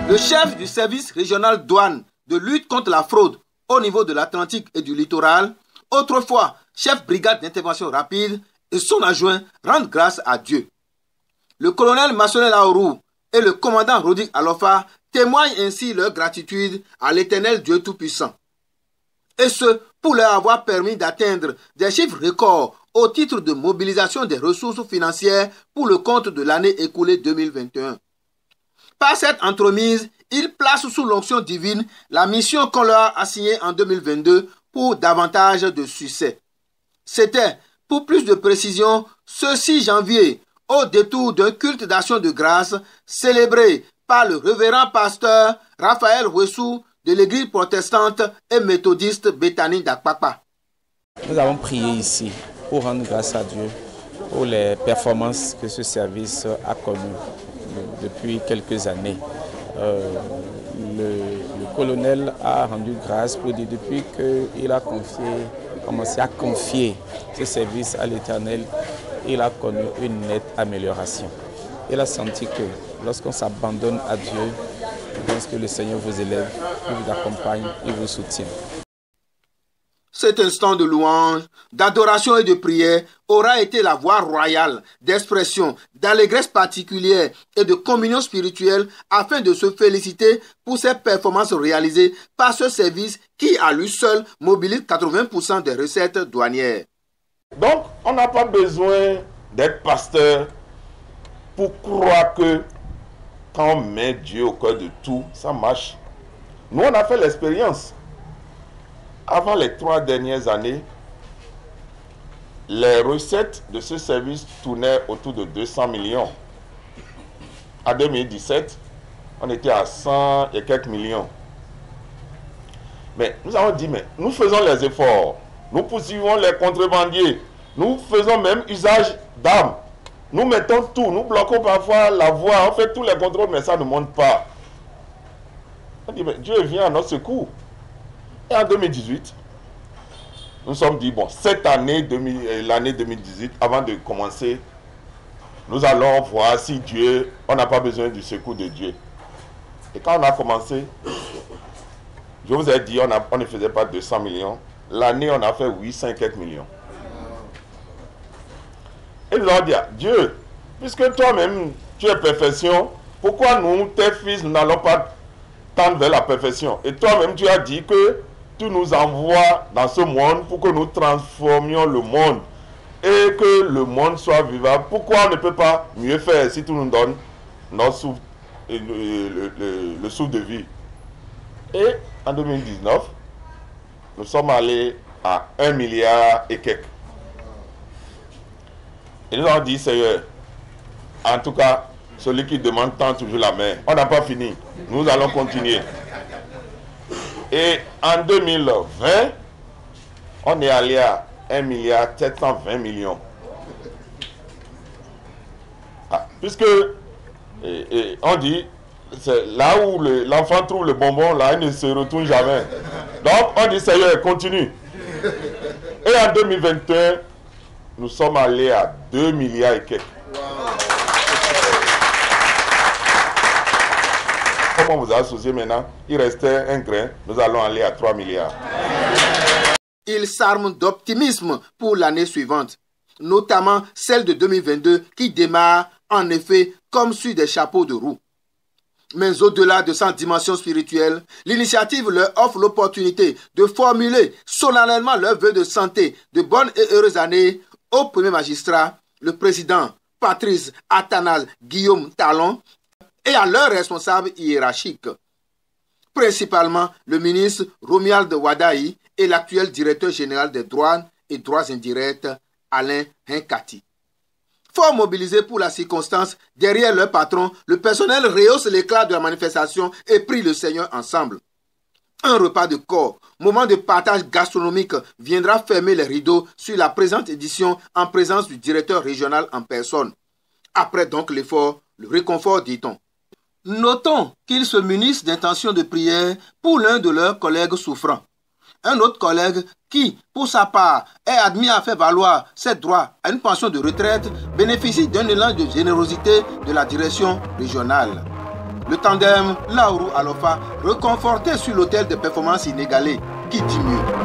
Le chef du service régional douane de lutte contre la fraude au niveau de l'Atlantique et du littoral, autrefois chef brigade d'intervention rapide, et son adjoint rendent grâce à Dieu. Le colonel Massonet Laourou et le commandant Rodik Alofa témoignent ainsi leur gratitude à l'Éternel Dieu Tout-Puissant. Et ce, pour leur avoir permis d'atteindre des chiffres records au titre de mobilisation des ressources financières pour le compte de l'année écoulée 2021. Par cette entremise, ils placent sous l'onction divine la mission qu'on leur a assignée en 2022 pour davantage de succès. C'était, pour plus de précision, ce 6 janvier, au détour d'un culte d'action de grâce célébré par le révérend pasteur Raphaël Wessou de l'église protestante et méthodiste Béthanie d'Akpakpa. Nous avons prié ici pour rendre grâce à Dieu pour les performances que ce service a connues depuis quelques années. Le colonel a rendu grâce pour dire depuis qu'il a commencé à confier ce service à l'Éternel, il a connu une nette amélioration. Il a senti que lorsqu'on s'abandonne à Dieu, je pense que le Seigneur vous élève, il vous accompagne, il vous soutient. Cet instant de louange, d'adoration et de prière aura été la voie royale d'expression, d'allégresse particulière et de communion spirituelle afin de se féliciter pour ces performances réalisées par ce service qui, à lui seul, mobilise 80% des recettes douanières. Donc, on n'a pas besoin d'être pasteur pour croire que quand on met Dieu au cœur de tout, ça marche. Nous, on a fait l'expérience. Avant les 3 dernières années, les recettes de ce service tournaient autour de 200 millions. En 2017, on était à 100 et quelques millions. Mais nous avons dit, mais nous faisons les efforts. Nous poursuivons les contrebandiers. Nous faisons même usage d'armes. Nous mettons tout. Nous bloquons parfois la voie. On fait tous les contrôles, mais ça ne monte pas. On dit, mais Dieu vient à notre secours. Et en 2018, nous nous sommes dit, bon, cette année, l'année 2018, avant de commencer, nous allons voir si Dieu, on n'a pas besoin du secours de Dieu. Et quand on a commencé, je vous ai dit, on ne faisait pas 200 millions. L'année, on a fait 800 et quelques millions. Et nous avons dit, Dieu, puisque toi-même, tu es perfection, pourquoi nous, tes fils, nous n'allons pas tendre vers la perfection? Et toi-même, tu as dit que tu nous envoies dans ce monde pour que nous transformions le monde et que le monde soit vivable. Pourquoi on ne peut pas mieux faire si tu nous donnes notre souffle, le souffle de vie? Et en 2019, nous sommes allés à 1 milliard et quelques. Et nous avons dit, Seigneur, en tout cas, celui qui demande tend toujours la main. On n'a pas fini. Nous allons continuer. Et en 2020, on est allé à 1 milliard 720 millions. Puisque on dit, c'est là où l'enfant trouve le bonbon, là, il ne se retourne jamais. Donc, on dit, Seigneur, continue. Et en 2021, nous sommes allés à 2 milliards et quelques. Comme on vous a associé maintenant, il restait un grain, nous allons aller à 3 milliards. Il s'arme d'optimisme pour l'année suivante, notamment celle de 2022 qui démarre en effet comme sur des chapeaux de roue. Mais au-delà de sa dimension spirituelle, l'initiative leur offre l'opportunité de formuler solennellement leurs vœux de santé, de bonnes et heureuses années au premier magistrat, le président Patrice Athanase Guillaume Talon, et à leurs responsables hiérarchiques, principalement le ministre Romuald Wadaï et l'actuel directeur général des douanes et droits indirects, Alain Hinkati. Fort mobilisé pour la circonstance, derrière leur patron, le personnel rehausse l'éclat de la manifestation et prie le Seigneur ensemble. Un repas de corps, moment de partage gastronomique, viendra fermer les rideaux sur la présente édition en présence du directeur régional en personne. Après donc l'effort, le réconfort, dit-on. Notons qu'ils se munissent d'intentions de prière pour l'un de leurs collègues souffrants. Un autre collègue qui, pour sa part, est admis à faire valoir ses droits à une pension de retraite bénéficie d'un élan de générosité de la direction régionale. Le tandem Laourou Alofa reconforté sur l'autel des performances inégalées. Qui dit mieux?